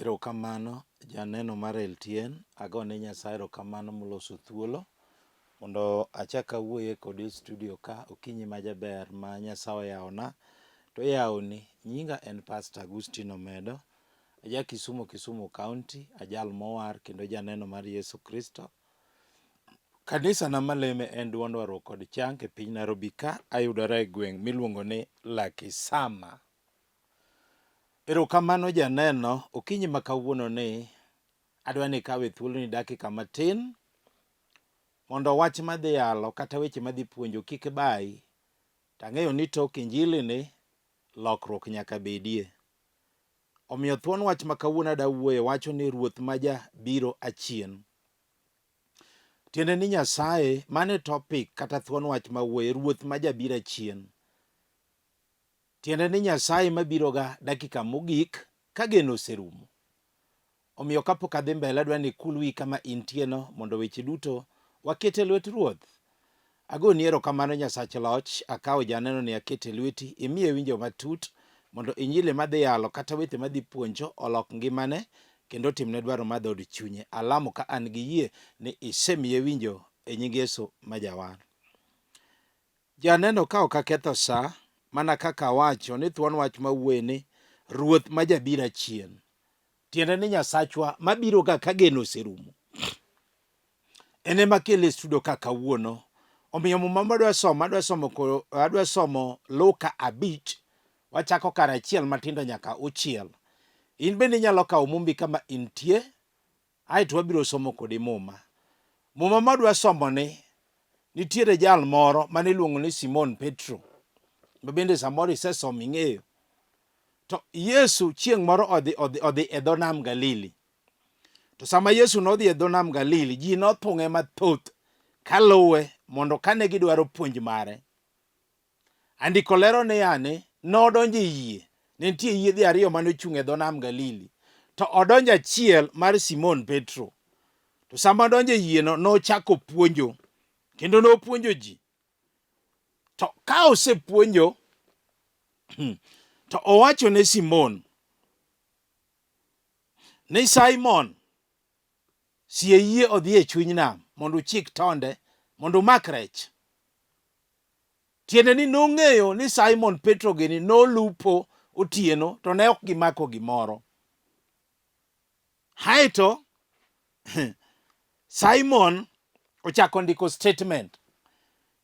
Erokamano janeno mar Eltien, agone Nyasaye erokamano moloso thuolo mondo achak awuoye kod e studio ka okinyi majaber ma Nyasaye oyawona. To yawoni nyinga en Pastor Agustin Omedo, aja Kisumu County, ajal mowar kendo janeno mar Yesu Kristo. Kanisa na maleme en duond warruok kod chang e piny Nairobi ka, ayudore e gweng' miluongo ni Lakisama. Erokamano janeno, okinyi ma kawuono ni adwa ni kawe thuolo ni dakika matin mondo wach madhi yalo kata weche madhi puonjo kik bai. Tang'eyo ni tok Injili ni lokruok nyaka bedie. Omiyo thuon wach ma kawuono adwa wuoye wacho ni Ruoth Maja Biro Achien. Tiende ni Nyasaye mane topic kata thuon wach ma wuoye Ruoth Maja Biro Achien. Tiende ni Nyasaye mabiro ga dakika mogik ka geno oserumo. Omiyo kapok adhi mbele adwa ni kulwi kama intieno mondo weche duto wakete lwet Ruoth. Agoni erokamano Nyasach loch, akawo janeno ni akete lweti, imiye winjo matut mondo Injili madhi yalo kata weche madhi puonjo olok ngimane kendo timne dwaro mar dhood chunye. Alamo ka an gi yie ni isemiye winjo e nying Yesu majawar. Janeno ka ok aketho sa, mana kaka wacho ni thuon wach mawuoye ni Ruoth Maja Biro Achien. Tiende ni Nyasachwa mabiro ga ka geno oserumo. Ene makele studio ka kawuono. Omiyo muma adwa somo Luka 5, wachako kar achiel matindo nyaka 6. In bende inyalo kawo mumbi kama intie, aeto wabiro somo kodi muma. Muma madwa somo ni nitiere jal moro mane iluongo ni Simon Petro. Bende samoro isesomo ing'eyo. To Yesu chieng' moro odhi e dho nam Galili. To sama Yesu nodhi e dho nam Galili, ji nothung'e mathoth kaluwe mondo kane gidwaro puonj mare. Andiko lero ni yani nodonjo e yie. Ne nitie yiedhi ariyo mane ochung' e dho nam Galili. To odonjo achiel mar Simon Petro. To sama odonjo e yieno nochako puonjo. Kendo nopuonjo ji. To ka osepuonjo, to owacho ne Simon ni Simon, sie yie odhi e chuny nam mondo uchik tonde mondo umak rech. Tiende ni nong'eyo ni Simon Petro gini nolupo otieno to ne ok gimako gimoro. Haeto Simon ochako ndiko statement.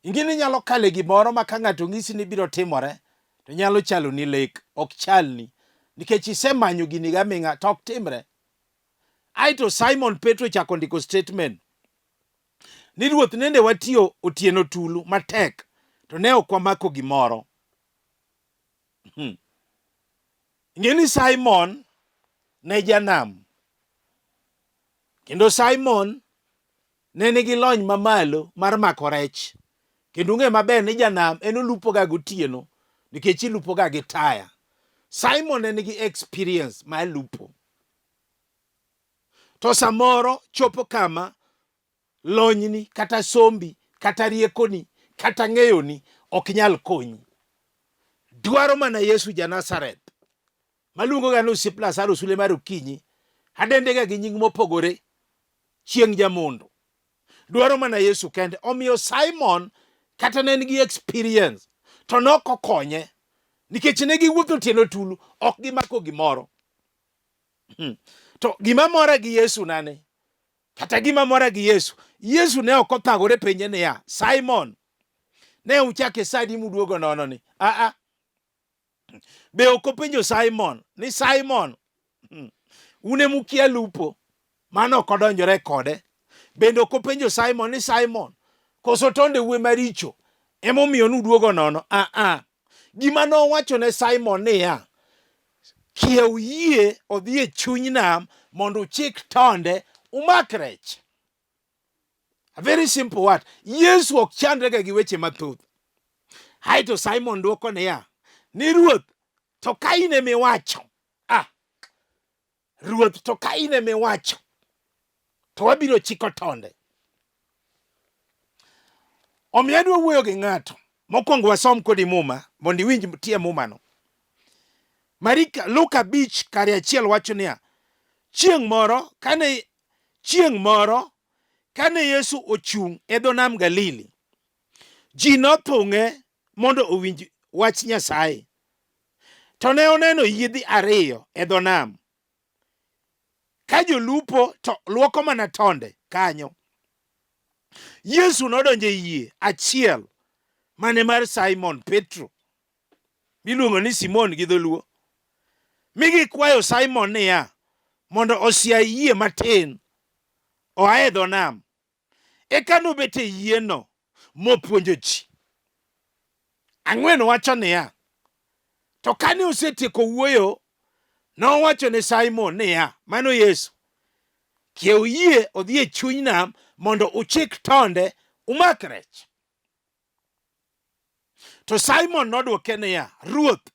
Ingini nyalo kale gimoro ma ka ng'ato ng'isi ni biro timore to nyalo chalo ni lek, ok chalni nikech isemanyo gini gaming'a to ok timre. Aeto Simon Petro chako ndiko statement ni Ruoth nende watiyo otieno tulu matek to ne ok wamako gimoro. Ingeni Simon ne janam. Kendo Simon ne nigi lony mamalo mar mako rech. Kendo ng'e maber ni janam en olupo ga gotieno nikech ilupo ga gi taya. Simon ne nigi experience mar lupo. To samoro chopo kama lonyni kata sombi kata riekoni kata ng'eyoni ok nyal konyi. Dwaro mana Yesu ja-Nazareth maluongo ga ni osiep Lazaro sule mar okinyi, adende ga gi nying mopogore, Chieng jamondo. Dwaro mana Yesu kende. Omiyo Simon kata ne nigi experience to nok okonye nikech ne giwuotho tieno tulu, ok gimako gimoro. To gima mora gi Yesu nane, kata gima mora gi Yesu, Yesu ne ok othagore penje niya, Simon, ne uchake sadi muduogo nono ni. Be ok openjo Simon ni Simon, une mukia lupo, mano ok odonjore kode. Bende ok openjo Simon ni Simon, koso tonde uwe maricho emomiyo nuduogo nono. Gima nowacho ne Simon niya, kiew yie odhi e chuny nam mondo uchik tonde umak rech. A very simple word. Yesu ok chandre gi weche mathoth. Haito Simon dwoko niya, ni Ruoth, to ka in ema iwacho, Ruoth, to ka in ema iwacho, to wabiro chiko tonde. Omiyo adwa wuoyo gi ng'ato. Mokwongo wasom kodi muma mondo iwinj tie mumano. Luka 5 kar 1 wacho niya, Chieng moro kane Yesu ochung e dho nam Galili, ji nothung'e mondo owinj wach Nyasaye. To ne oneno yiedhi ariyo e dho nam, ka jolupo to lwoko mana tonde kanyo. Yesu nodonjo e yie achiel mane mar Simon Petro, miluongo ni Simon gi dholuo, mi gikwayo Simon niya, mondo osiaye yie matin oa e dho nam. Eka nobet e yieno mopuonjo ji. Ang'wen wacho niya, to kane osetieko wuoyo, nowacho ne Simon niya, mano Yesu, kiew yie odhi e chuny nam mondo uchik tonde umak rech. To Simon nodwoke niya, Ruoth,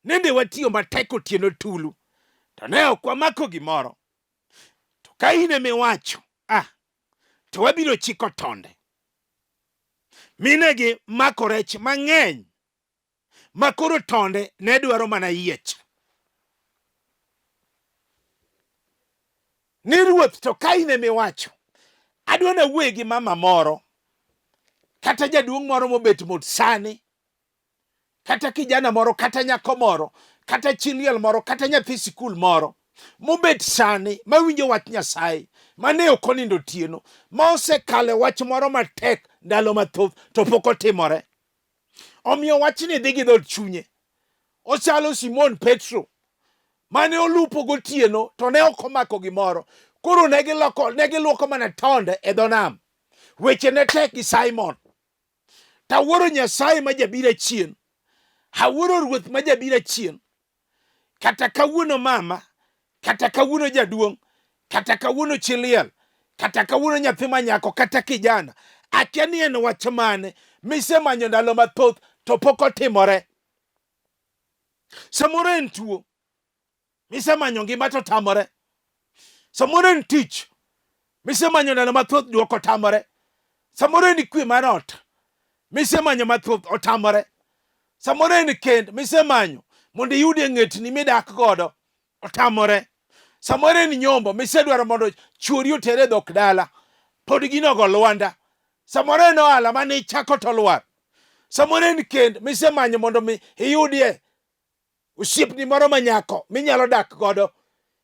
nende watiyo matek otieno tulu, to ne ok wamako gimoro. To ka in emiwacho, to wabiro chiko tonde. Minegi mako rech mang'eny, makoro tonde ne dwaro mana yiech. Ni Ruoth, to ka in emiwacho, adwa nawuoye gi mama moro, kata jaduong' moro mobet mot sani, kata kijana moro, kata nyako moro, kata chi liel moro, kata nyathi sikul moro mobet sani mawinjo wach Nyasaye, mane ok onindo otieno, ma osekale wach moro matek ndalo mathoth to pok otimore. Omiyo wachni dhi gi dhot chunye. Ochalo Simon Petro mane olupo gotieno to ne ok omako gimoro, koro ne gilwoko mana tonde e dho nam. Weche ne tek gi Simon. Tawuoro Nyasaye Maja Biro Achien, awuoro Ruoth Maja Biro Achien, kata kawuono mama, kata kawuono jaduong', kata kawuono chi liel, kata kawuono nyathi manyako, kata kijana, akia ni en wach mane misemanyo ndalo mathoth to pok otimore. Samoro en tuo misemanyo ngima to tamore. Samoro en tich misemanyo ndalo mathoth dwoko tamore. Samoro en kwe mar ot misemanyo mathoth otamore. Samoro en kend misemanyo mondo iyudie ng'etni midak godo otamore. Samoro en nyombo misedwaro mondo chuori otere dhok dala, pod ginogo lwanda. Samoro en ohala mane ichako to lwar. Samoro en kend misemanyo mondo iyudie osiepni moro manyako minyalo dak godo,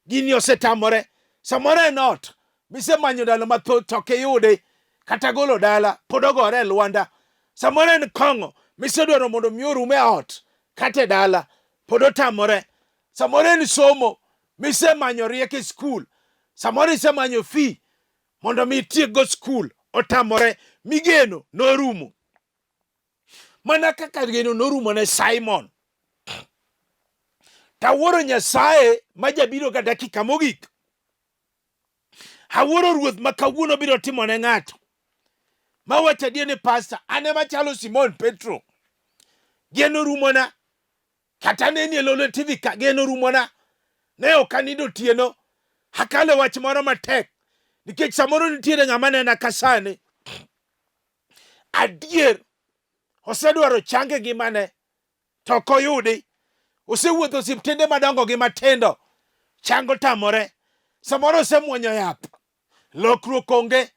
gini osetamore. Samoro en ot misemanyo ndalo mathoth to ok iyudi, kata golo dala pod ogore e lwanda. Samoro en kong'o misedwaro mondo mi orum e ot kata e dala, pod otamore. Samoro en somo misemanyo rieko e skul, samoro isemanyo fi mondo mi itiek go skul, otamore. Migeno norumo, mana kaka geno norumo ne Simon. Tawuoro Nyasaye Maja Biro ga dakika mogik. Awuoro Ruoth ma kawuono biro timo ne ng'ato mawacho adier ni pasta, ane machalo Simon Petro, geno rumona. Kata ne ni lolo TV ka, geno rumona. Ne ok anindo otieno, akale wach moro matek, nikech samoro nitiere ng'ama nena kasane adier osedwaro change ngimane to ok oyudi. Osewuotho osiptende madongo gi matindo, chango tamore. Samoro osemuonyo yath, lokruok onge,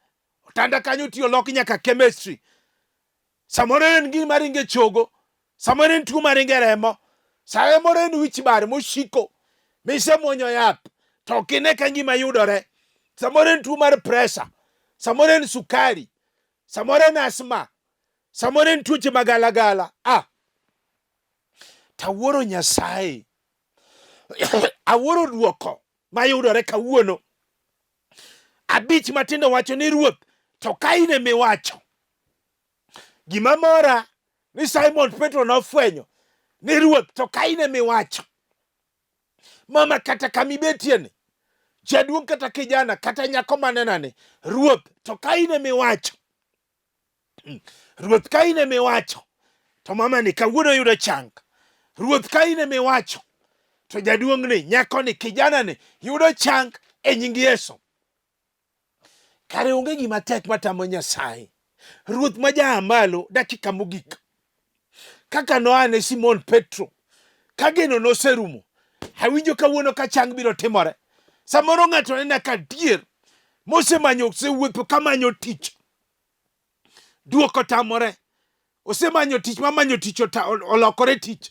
otanda kanyo tiyo lok nyaka chemistry. Samoro en gima ringe chogo, samoro en tuo maringe remo, samoro en wich bar moshiko misemuonyo yath to ok ine ka ngima yudore. Samoro en tuo mar pressure, samoro en sukari, samoro en asma, samoro en tuoche magalagala. Tawuoro Nyasaye awuoro dwoko mayudore kawuono. Abich matindo wacho ni Ruoth, to ka in emiwacho. Gima mora ni Simon Petro nofwenyo ni Ruoth, to ka in emiwacho. Mama kata kamibetieni, jaduong' kata kijana kata nyako manenani, Ruoth, to ka in emiwacho. Ruoth, ka in emiwacho, to mama ni kawuono yudo chang. Ruoth, ka in emiwacho, to jaduong' ni, nyako ni, kijana ni yudo chang e nying Yesu. Kare onge gima tek matamo Nyasaye. Ruoth ma jaa malo dakika mogik, kaka noane Simon Petro, ka geno noserumo, awinjo kawuono ka chang biro timore. Samoro ng'ato nena ka dier mosemanyo osewuotho kamanyo tich. Duoko tamore. Osemanyo tich mamanyo tich olokore tich.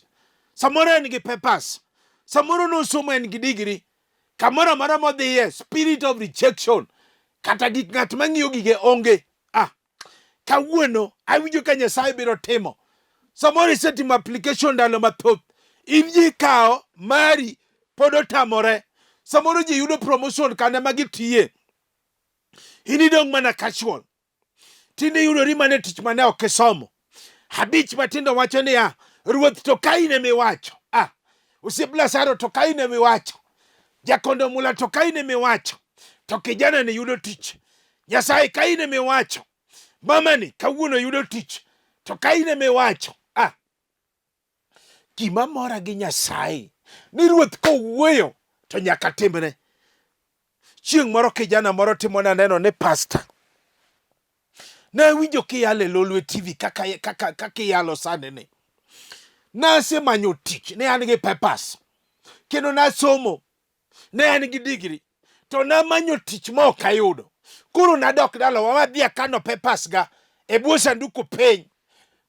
Samoro en gi papers. Samoro no somo en gi degree. Kamoro amora modhiye spirit of rejection. Kata gik ng'at mang'iyo gige onge. Kawuono awinjo ka Nyasaye biro timo. Samoro isetimo application ndalo mathoth. In ji kao mari pod otamore. Samoro ji yudo promotion kane magitiye. Inidong mana casual. Tinde yudori mane tich mane okisomo. Habich matindo wacho niya, Ruoth to kaine miwacho. Osiep Lazaro to kaine miwacho. Jakondo mula to kaine miwacho. To kijana ni yudo tich. Nyasaye kaine miwacho. Mama ni kawuono yudo tich. To kaine miwacho. Gima mora gi Nyasaye. Ni Ruoth kowuoyo to nyaka timre. Chieng moro kijana moro timona neno ni pastor. Na winjo kiyale lolwe TV kaka kiyalo sane ni. Na se manyo tich. Ne an gi papers. Kendo na somo. Ne an gi degree. To na manyo tich ma ok ayudo. Koro nadok dala wadhi akano papers ga. E bwo sanduku piny.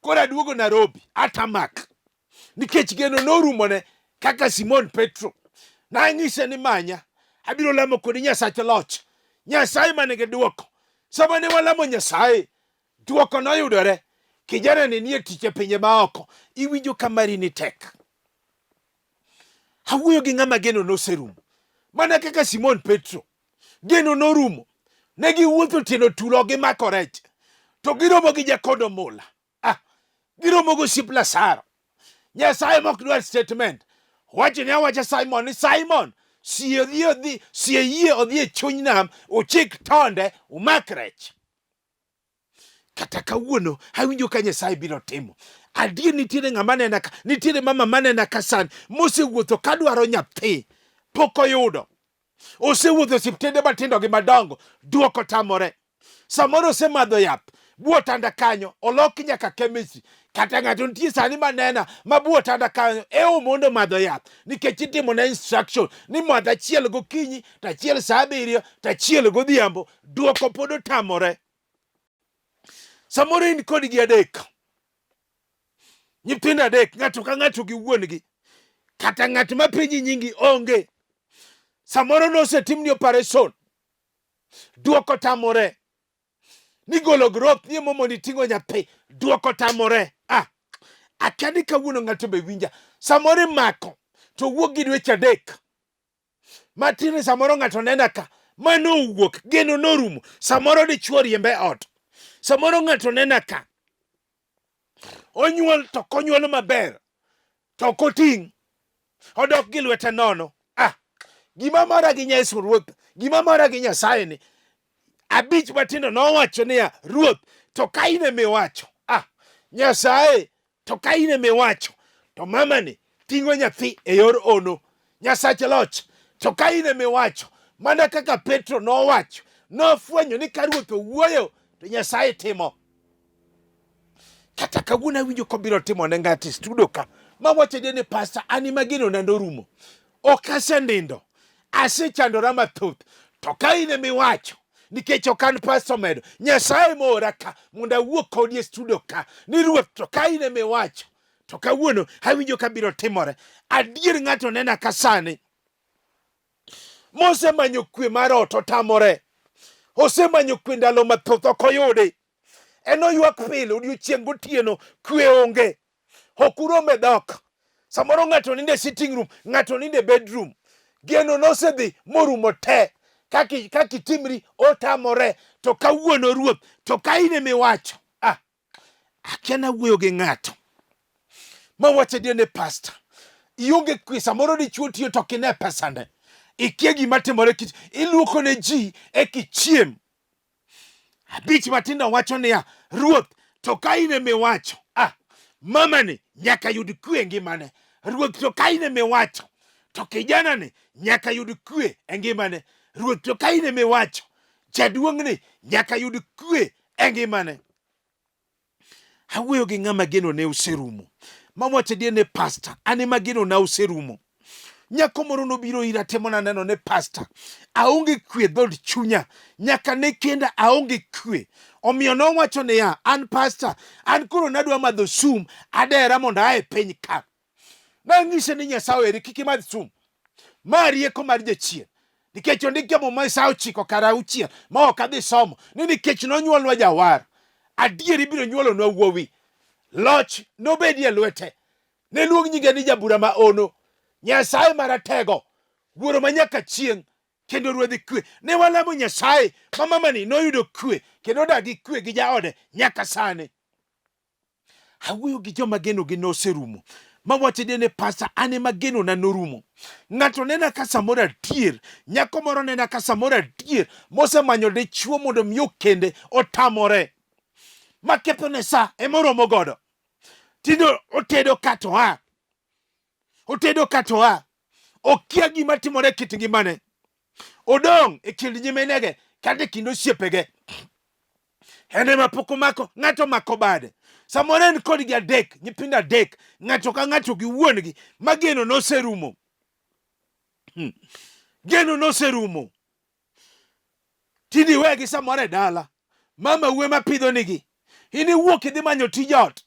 Koro aduogo Nairobi. Atamak. Nikech geno norumone kaka Simon Petro. Na ng'ise ni manya. Abiro lamo kodi Nyasach loch. Nyasaye manigi duoko. Sama ne walamo Nyasaye. Duoko noyudore. Kijana ni nie tich e pinje maoko. Iwinjo kamari ni tek. Awuoyo gi ng'ama geno noserumo. Mana kaka Simon Petro. Geno norumo. Ne giwuotho tieno tulo gi mako rech. To giromo gi Jakondo mula. Giromo go osiep Lazaro. Nyasaye mok dwar statement. Wacho ne awacha Simon ni Simon. Sie yie odhi e chuny nam. Uchik tonde. Umak rech. Kata kawuono awinjo ka Nyasaye biro timo. Adier nitiere ng'ama nena ka. Nitiere mama manena ka san. Mosewuotho kadwaro nyathi. Pok oyudo. Osewuotho osiptende matindo gi madongo. Duoko tamore. Samoro osemadho yath. Buo tanda kanyo. Oloki nyaka chemistry. Kata ng'ato nitie sani manena mabuo tanda kanyo. Mondo madho yath. Nikech itimo na instruction. Ni madho achiel gokinyi. Tachiel sa 7. Tachiel godhiambo. Duoko pod otamore. Samoro in kod gi adek. Nyithindo adek. Ng'ato ka ng'ato gi wuon gi. Kata ng'at mapenji nyingi onge. Samoro nosetimni operation. Duoko tamore. Ni golo growth ni momo ni tingo nyathi. Duoko tamore. Akani kawuono ng'ato be winja. Samoro mako. To wuok gi dweche adek. Matini samoro ng'ato nena ka. Mano wuok. Geno norumo. Samoro dichuo riembe ot. Samoro ng'ato nena ka. Onyuol to konyuol maber. To koting. Odok gi lwete nono. Gima mora gi Yesu Ruoth. Gima mora gi Nyasaye ni. Abich matindo nowacho niya, Ruoth, to kaine miwacho. Nyasaye, to kaine miwacho. To mama ni ting'o nyathi e yor ono. Nyasach loch, to kaine miwacho. Mana kaka Petro nowacho. Nofwenyo ni ka Ruoth owuoyo, to Nyasaye timo. Kata kawuono awinjo kobiro timo ne ng'ati studio ka. Mawacho ni pastor, ani magino na norumo. Ok asenindo. Asechandora mathoth. To kaine miwacho. Nikech okan pastor Omedo. Nyasaye moora ka. Mondo awuok kodi e studio ka. Ni Ruoth to kaine miwacho. To kawuono awinjo kabiro timore. Adier ng'ato nena ka sani. Mosemanyo kwe mar ot otamore. Osemanyo kwe ndalo mathoth ok oyudi. En oywak pile odiochieng' gotieno kwe onge. Ok urome dhok. Samoro ng'ato ninde sitting room. Ng'ato ninde bedroom. Geno nosedhi morumo te. Kaki timri otamore. To kawuono Ruoth. To kaine miwacho. Akiana wuoyo gi ng'ato. Mawacho ni pastor. Ionge kwe samoro dichuo tiyo to kine pesane. Ikia gima timore kit. Iluoko ne ji e kichiem. Abich matindo wacho niya, Ruoth, to kaine miwacho. Mama ni nyaka yud kwe ngimane. Ruoth, to kaine miwacho. To kijana ni nyaka yud kwe ngimane. Ruoth, to kaine miwacho. Jaduong' ni nyaka yud kwe ngimane. Awuoyo gi ng'ama geno ne oserumo. Mawacho ni pastor, ani mageno na oserumo. Nyako moro nobiro ira temo na neno ne pastor. Aonge kwe dhod chunya. Nyaka ne kenda aonge kwe. Omiyo nowacho ne ya, an pastor, an koro nadwa madho sum, adera mondo ae piny ka. Nang'ise ni Nyasaye eri kik imadh sum. Ma rieko mar jachien. Nikech ondike Muma sa 9 kara 6 ma ok adhi somo ni nikech nonyuolnwa jawar. Adieri biro nyuolonwa wuowi. Loch nobedi e lwete. Ne luong nyinge ni jabura ma ono. Nyasaye maratego. Wuoro manyaka chieng' kendo ruodhi kwe. Ne walamo Nyasaye ma mamani noyudo kwe kendo dagi kwe gi jaode nyaka sane. Awuoyo gi joma geno gi noserumo. Mawacho ne pastor ane mageno na norumo. Ng'ato nena ka samoro adier. Nyako moro nena ka samoro adier. Mosemanyo dichuo mondo miyo kende otamore. Makepone sa emoromo godo. Tindo otedo katoa. Otedo katoa. Okia gima timore kit ngimane. Odong e kind nyiminege kata kind osiepege. Ene mapoko mako, ng'ato mako bade. Samoro en kod gi adek, nyithindo adek, ng'ato ka ng'ato gi wuongi, ma geno noserumo. Geno noserumo. Tindi wegi samoro e dala. Mama uwe ma pidho nigi. Ini wuok idhi manyo tij ot.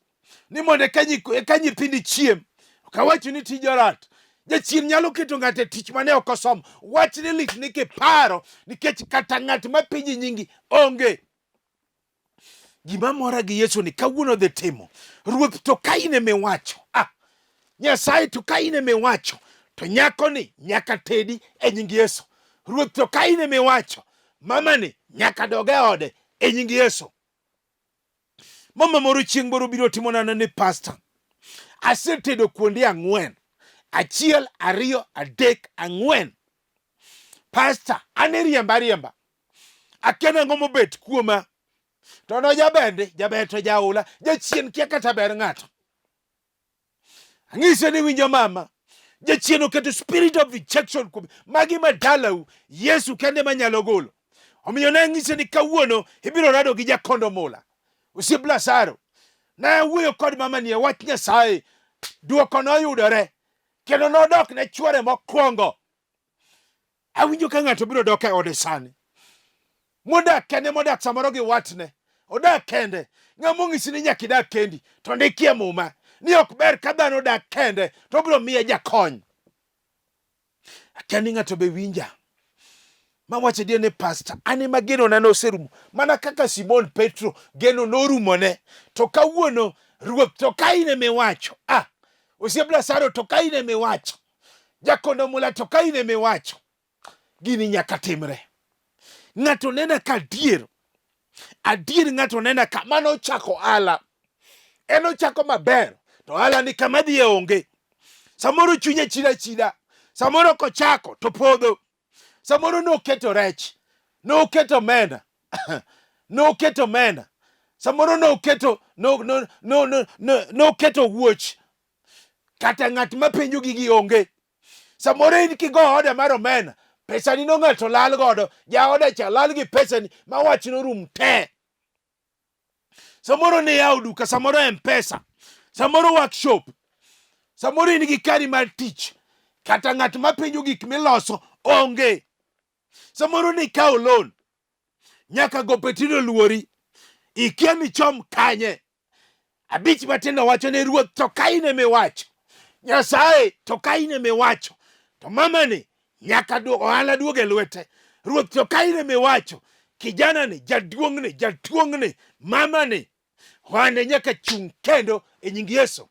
Ni mondo ka nyithindi chiem. Kawacho ni tij ot. Jachien nyalo keto ng'ate tich mane ok osomo. Wach ni lit ni kiparo nikech kata ng'at ma penji nyingi onge. Gima mora gi Yesu ni kawuono dhi timo. Ruoth to ka in ema iwacho. Nyasaye to ka in ema iwacho. To nyako ni nyaka tedi e nying Yesu. Ruoth to ka in ema iwacho. Mama ni nyaka dog e ode e nying Yesu. Mama moro chieng' moro biro timo nana ni pastor. Asetedo kuonde 4. 1, 2, 3, 4. Pastor, ane riemba. Akena ngomo bet kuoma. To no jabende, jabeto jaula, jachien kia kata ber ng'ato. Ang'ise ni winjo mama. Jachien oketo spirit of rejection kuom magi madalau. Yesu kende manyalo golo. Omiyo ne ang'ise ni kawuono ibiro rado gi jakondo mula. Osiep Lazaro. Na wuoyo kod mama ni e wach Nyasaye. Duoko noyudore. Kendo nodok ne chwore mokwongo. Awinjo ka ng'ato biro dok e ode sani. Modak kende modak samoro gi watne. Odak kende. Ng'amo ng'isi ni nyaka idak kendi. To ndikie Muma. Ni ok ber ka dhano odak kende. To biro miye jakony. Akeni ng'ato be winja. Mawacho die ne pastor. Ane mageno na noserumo. Mana kaka Simon Petro geno norumo ne. To kawuono Ruoth to ka in ema iwacho. Osiep Lazaro to ka in ema iwacho. Jakondo mula to ka in ema iwacho. Gini nyaka timre. Ng'ato nena ka adier. Adier ng'ato nena ka mano chako ala. Eno chako maber. To ala ni kama dhiye onge. Samoro chunye chida. Samoro kochako to podho. Samoro noketo rech. Noketo menda. Noketo menda. Samoro noketo noketo wuoch. Kata ng'at mapenjo gigi onge. Samoro in kigo ode mar omena. Pesa ni no ng'ato lal godo. Jaode cha lal gi pesa ni ma wach no rum te. Samoro ne yaw duka. Samoro M-Pesa. Samoro workshop. Samoro in gi kari mar tich. Kata ng'at mapenjo gik miloso onge. Samoro ni kawo loan. Nyaka gopetino luori. Ikia ni chom kanye. Abich matindo wacho ne Ruoth to ka in ema iwacho. Nyasaye to ka in ema iwacho. To mama ni nyaka ohala duog e lwete. Ruoth to ka in ema iwacho. Kijana ni, jatuong' ni, mama ni. Wane nyaka chung kendo e nying Yesu.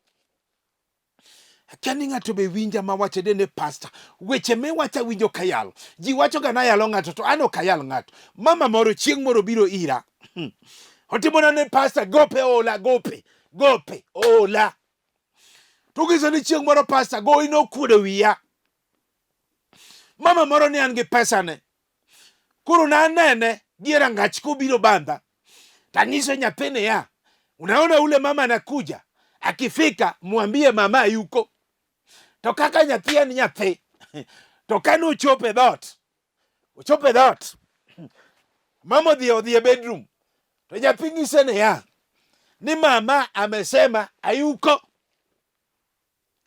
Akeni ng'ato be winja mawacho ne pastor. Weche miwacho winjo kayalo. Ji wacho ga na yalo ng'ato to ano kayal ng'ato. Mama moro chieng' moro biro ira. Otimona ne pastor gope ola. Tugizo ni chieng' moro pastor go ino kuodo wiya. Mama moro ni an gi pesa ne. Kuro na anene diera ngach kubiro banda. Tangiso nyathine ya. Unaona ule mama anakuja. Akifika mwambie mama yuko. To kaka nyathi ni nyathi. To kanu uchope dot. Mama odhi e bedroom. To nyathi ng'ise ne ya. Ni mama amesema ayuko.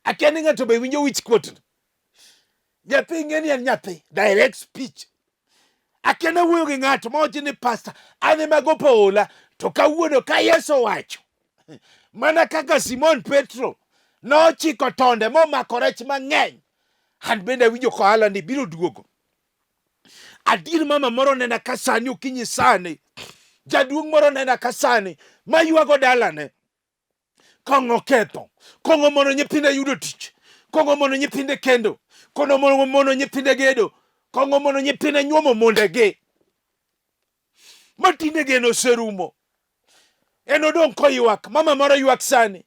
Akeni ng'ato be winjo wich kuot. Nyathi ng'eni en nyathi direct speech. Akena wuoyo gi ng'ato ma wacho ni pastor an ema gopo ola to kawuono ka Yesu wacho mana kaka Simon Petro nochiko tonde momako rech mang'eny, an bende awinjo kohala ni biro duogo. Adier mama moro nena ka sani okinyi sani, jaduong' moro nena ka sani maywago dalane, kong'o ketho, kong'o mono nyithinde yudo tich, kong'o mono nyithinde kendo, kong'o mono nyithinde gedo, kong'o mono nyithinde nyuomo mondegi. Matinde geno oserumo. En odong' koywak, mama moro ywak sani,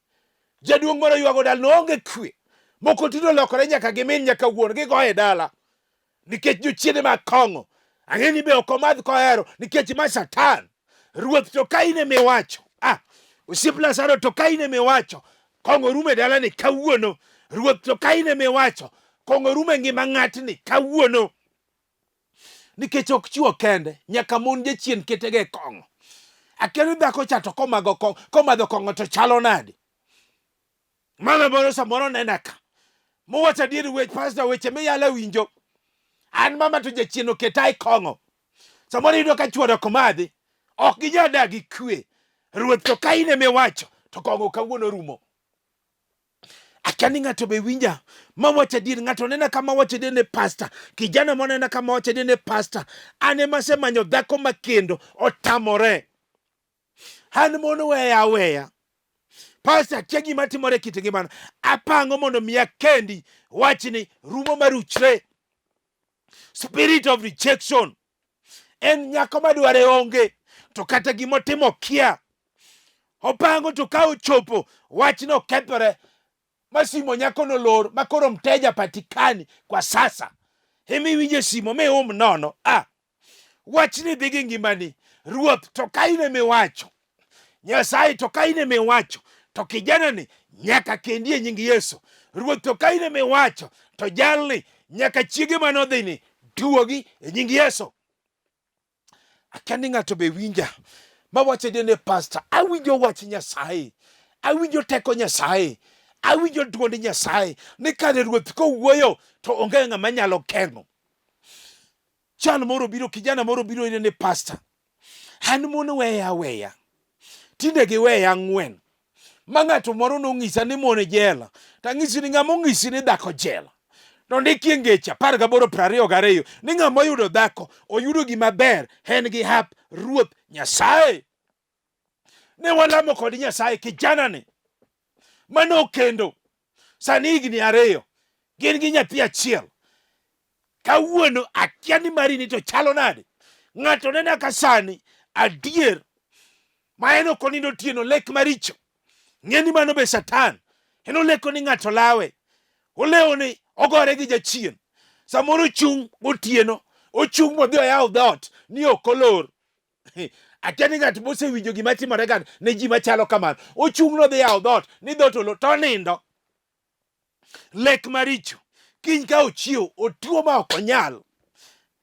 jaduong' moro ywago dala, noonge kwe. Moko tinde olokore nyaka gimin nyaka wuon gigoye dala nikech jochiende mag kong'o. Ang'eni be ok omadh kohero nikech ma satan. Ruoth to ka in emiwacho, osiep Lazaro to ka in emiwacho, kong'o rume dalani kawuono. Ruoth to ka in emiwacho, kong'o rume ngima ng'atni kawuono. Nikech ok chuo kende, nyaka mon jachien ketege kong'o. Akelu dhako cha to komadho kong'o to chalo nade? Mama moro samoro nena ka mowacho adier pastor weche miyalo winjo. An mama to jachien oketa e kong'o. Samoro yudo ka chuore ok madhi, ok ginyal dak gi kwe. Ruoth to ka in emiwacho to kong'o kawuono rumo. Akani ng'ato be winja mawacho adier, ng'ato nena kama wacho adier ne pastor, kijana mo nena kama wacho adier ne pastor, an ema asemanyo dhako makendo otamore. Han mono weya aweya. Pastor kia gima timore kit ngimana, apango mondo miya kendi, wachni rumo maruchre. Spirit of rejection. En nyako madware onge, to kata gimotimo kia. Opango to ka ochopo, wachno kethore. Masimo nyako nolor, makoro mteja patikani kwa sasa. Hemi winje simo me nono. Wachni dhi gi ngimani. Ruoth to ka in emiwacho, Nyasaye to ka in emiwacho, to kijana ni nyaka kendi e nying Yesu. Ruoth to ka in emiwacho, to jalni nyaka chiege manodhini duogi e nying Yesu. Akani ng'ato be winja mawacho ne pastor, awinjo wach Nyasaye, awinjo teko Nyasaye, awinjo duond Nyasaye, ni kare Ruoth kowuoyo to onge ng'ama nyalo keng'o. Chan moro biro, kijana moro biro ire ne pastor, an mon weya aweya, tinde giweya 4. Ma ng'ato moro nong'isa ni mon jela, tang'isi ni ng'ama ong'isi ni dhako jela. Nondiki e ngeche 18:22 ni ng'ama oyudo dhako oyudo gima ber, en gi hap Ruoth Nyasaye. Ne walamo kod Nyasaye kijana ni mano kendo sani higni 2, gin gi nyathi achiel. Kawuono akia ni mari ni to chalo nade. Ng'ato nena ka sani adier ma en ok onindo otieno lek maricho. Ng'eni mano be satan. En oleko ni ng'ato lawe, oleo ni ogore gi jachien. Samoro ochung' gotieno, ochung' modhi oyaw dhot ni ok olor. Akia ni ng'ato mosewinjo gima timore ga ne ji machalo kamano. Ochung' nodhi yaw dhot ni dhot olor to nindo. Lek maricho. Kiny ka ochiew otuo ma ok onyal.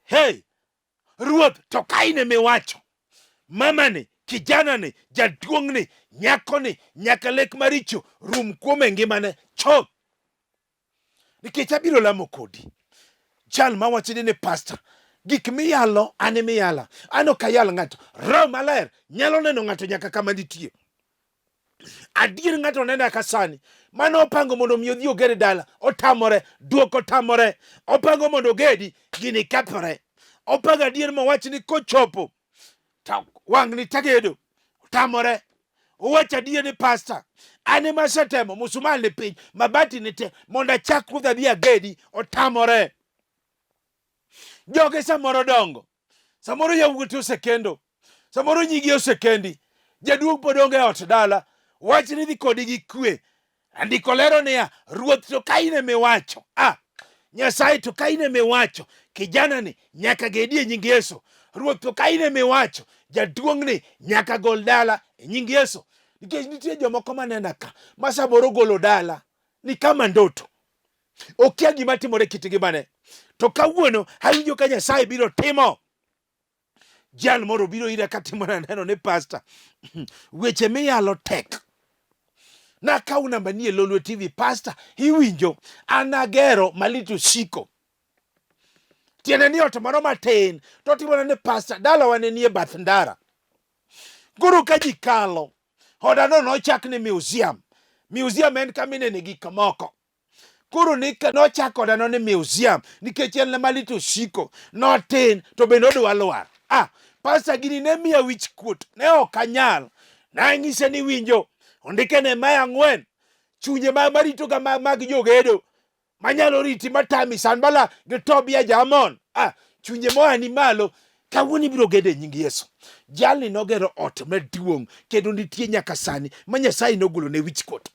Hey, Ruoth to ka in emiwacho, mama ni, kijana ni, jaduong' ni, nyako ni, nyaka lek maricho rum kuome ngimane chop. Nikech abiro lamo kodi. Jal ma wacho ne pastor, gik miyalo an emiyala. An ok ayal ng'ato. Roho Maler nyalo neno ng'ato nyaka kama nitie. Adier ng'ato nena ka sani mano opango mondo mi odhi ogere dala, otamore, duoko tamore. Opango mondo ogedi, gini kethore. Opango adier mowach ni kochopo ta wang'ni tagedo, tamore. Owacho adier ni pastor, an ema asetemo musumal ni piny, mabati ni te, mondo achak kudhi adhi agedi, otamore. Joge samoro dongo, samoro yawuoti osekendo, samoro nyigi osekendi, jaduong' pod onge ot dala, wach ni dhi kodi gi kwe. Andiko lero niya, Ruoth to ka in emiwacho, Nyasaye to ka in emiwacho, kijana ni nyaka gedi e nying Yesu. Ruoth to ka in emiwacho, jaduong' ni nyaka gol dala e nying Yesu. Nikech nitie jomoko manena ka ma samoro golo dala ni kama ndoto, okia gima timore kit ngimane. To kawuono awinjo ka Nyasaye biro timo. Jal moro biro ira katimo na neno ni pastor, weche miyalo tek. Nakaw namba ni e Lolwe TV, pastor, iwinjo, anagero malito siko. tiende ni ot moro matin to timore ni pastor dalawa ne nie bath ndara. Guru ka ji kalo odano nochak ni museum. Museum en kama inene gik moko. Koro nochako odano ni museum nikech en malito siko notin to bende odwa lwar. Pastor gini ne miya wich kuot, ne ok anyal. Nanyise ni winjo ondike ne Maya 4 chunje marito ga mag jogedo manyalo riti matami Sanbala gi Tobia Jamon. Chunje moa ni malo kawuono ibiro gedo e nying Yesu. Jalni nogero ot maduong' kendo nitie nyaka sani ma Nyasaye nogolo ne wich kuot.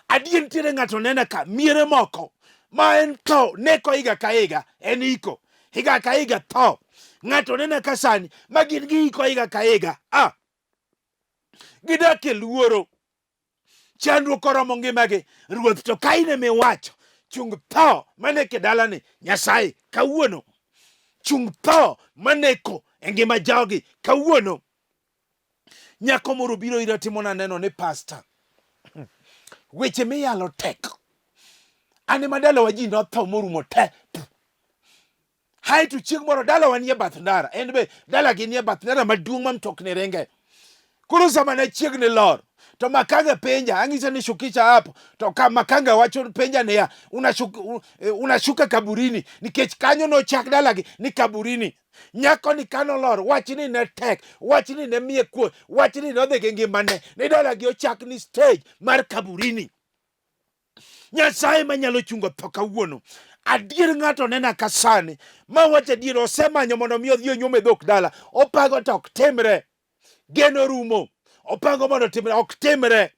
Adier nitiere ng'ato nena ka miere moko ma en tho neko higa ka higa en iko higa ka higa tho. Ng'ato nena ka sani ma gin gi iko higa ka higa. Gidak e luoro, chandruok oromo ngimagi. Ruoth to ka in emiwacho chung tho maneke dalani Nyasaye kawuono, chung tho maneko e ngima jogi kawuono. Nyako moro biro ira timona neno ni pastor, weche miyalo tek. Ane madalawa ji notho morumo te. Hai to chieng moro dalawa nie bath ndara, en be dalagi nie bath ndara maduong' ma mtokni ringe. Koro sama ne chiegni lor to makanga penja, ang'isa ni shukisha hapo, to makanga wacho penja niya unashuka kaburini nikech kanyo nochak dalagi ni kaburini. Nyako ni kano lor, wachni ne tek, wachni ne miye kuo, wachni nodhi gi ngimane ni dalagi ochak ni stage mar kaburini. Nyasaye manyalo chungo tho kawuono, adier ng'ato nena ka sani ma wacho adier osemanyo mondo mi odhi onyuom e dhok dala, opago to ok timre. Geno rumo, opango mondo timre, ok timre.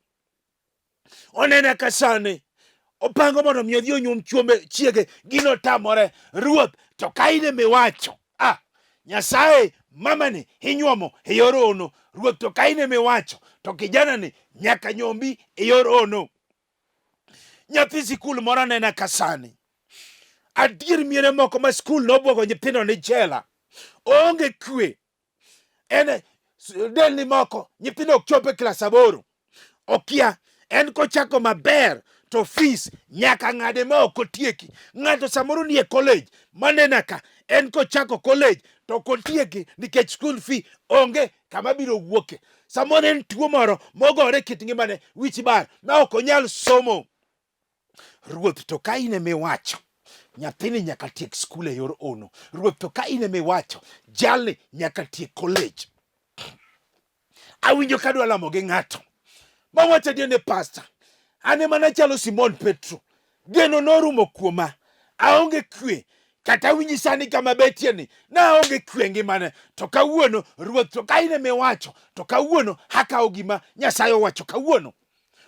Onena ka sani opango mondo mi odhi onyuom chuombe chiege, gino tamore. Ruoth to ka in emiwacho Nyasaye mamani inyuomo e yor ono. Ruoth to ka in emiwacho to kijana ni nyaka nyombi e yor ono. Nyathi sikul moro nena ka sani, adier miere moko ma skul nobwogo nyithindo ni jela, onge kwe. Ene delni moko nyithindo ok chope klas 8, okia en kochako maber to fees nyaka ng'ade ma ok otieki. Ng'ato samoro nie college manena ka en kochako college to ok otieki nikech school fee onge kama biro wuoke. Samoro en tuo moro mogore kit ngimane wich bar ma ok onyal somo. Ruoth to ka in emiwacho nyathini nyaka tiek skul e yor ono. Ruoth to ka in emiwacho jalni nyaka tiek college. Awinjo kadwa lamo gi ng'ato ma wacho ni pastor, ane mana chalo Simon Petro, geno norumo kuoma, aonge kwe. Kata winji sani kama betie ni na aonge kwe ngimane. To kawuono Ruoth to ka in emiwacho to kawuono hakawo gima Nyasaye owacho kawuono.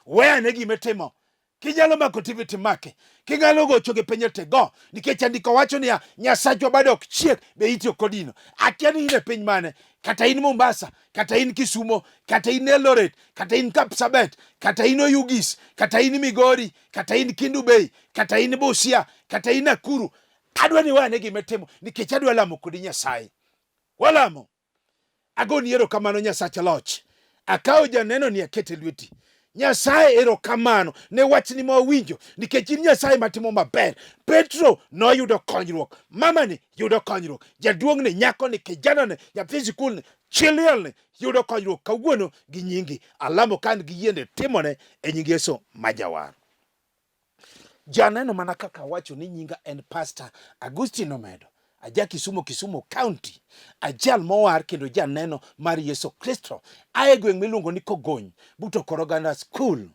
Weyane gimetimo, kinyalo mako TV timake, kingalo gocho gi penye te go, nikech andiko wacho niya Nyasachwa bado ok chiek be itiyo kodino. Akia ni in e piny mane, kata in Mombasa, kata in Kisumo, kata in Eldoret, kata in Kapsabet, kata in Oyugis, kata in Migori, kata in Kindu Bay, kata in Busia, kata in Nakuru. Adwa ni wane gimetimo nikech adwa lamo kodi Nyasaye. Walamo. Agoni erokamano Nyasacha loch. Akawo janeno ni akete lweti. Nyasaye erokamano ne wachni ma owinjo nikech in Nyasaye matimo maber. Petro noyudo konyruok, mamani yudo konyruok, jaduong'ni, nyakoni, kijanani, nyathi sikul ni, chilielni yudo konyruok kawuono gi nyingi. Alamo kan gi yiende timone e nying Yesu Majawar. Janeno mana kaka wacho ni nyinga en Pastor Agustin Omedo, aja Kisumo County, ajal mowar kendo janeno mar Yesu Kristo. Ae gweng' miluongo ni Kogony, buto Koroganda School.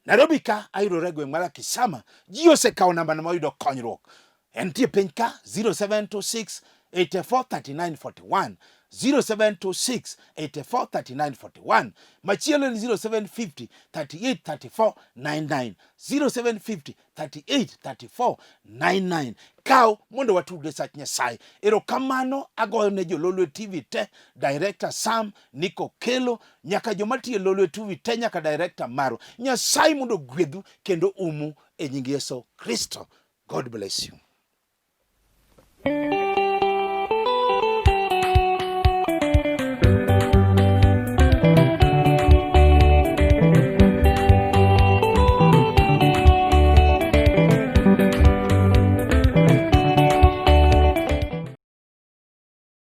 Nairobi ka ayudore gweng' mar Kisama. Ji osekawo namba na moyudo konyruok. Entie piny ka 0726 843941, 0726 843941. Machielo ni 0750 383499, 0750 383499. Kaw mondo watudre sach Nyasaye. Erokamano agoyo ne jololwe TV te, Director Sam, Niko Kelo, nyaka jomatiyo lolwe TV te, nyaka Director Maro. Nyasaye mondo gwedhu kendo umu e nying Yesu Kristo. God bless you.